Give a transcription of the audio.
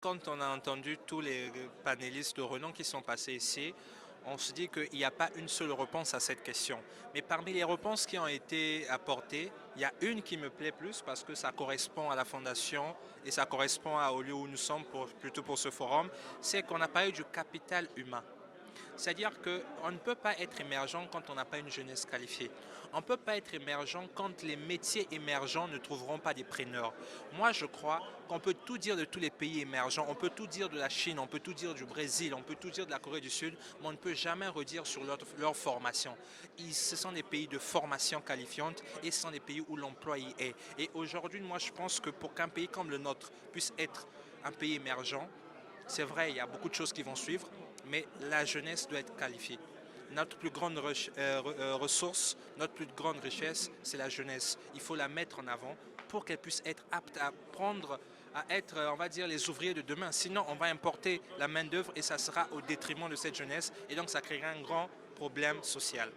quand on a entendu tous les panélistes de renom qui sont passés ici, on se dit qu'il n'y a pas une seule réponse à cette question. Mais parmi les réponses qui ont été apportées, il y a une qui me plaît plus parce que ça correspond à la fondation et ça correspond au lieu où nous sommes plutôt pour ce forum, c'est qu'on a parlé du capital humain. C'est-à-dire qu'on ne peut pas être émergent quand on n'a pas une jeunesse qualifiée. On ne peut pas être émergent quand les métiers émergents ne trouveront pas des preneurs. Moi, je crois qu'on peut tout dire de tous les pays émergents, on peut tout dire de la Chine, on peut tout dire du Brésil, on peut tout dire de la Corée du Sud, mais on ne peut jamais redire sur leur formation. Ce sont des pays de formation qualifiante et ce sont des pays où l'emploi y est. Et aujourd'hui, moi, je pense que pour qu'un pays comme le nôtre puisse être un pays émergent, c'est vrai, il y a beaucoup de choses qui vont suivre, mais la jeunesse doit être qualifiée. Notre plus grande ressource, notre plus grande richesse, c'est la jeunesse. Il faut la mettre en avant pour qu'elle puisse être apte à prendre, à être, on va dire, les ouvriers de demain. Sinon, on va importer la main-d'œuvre et ça sera au détriment de cette jeunesse et donc ça créera un grand problème social.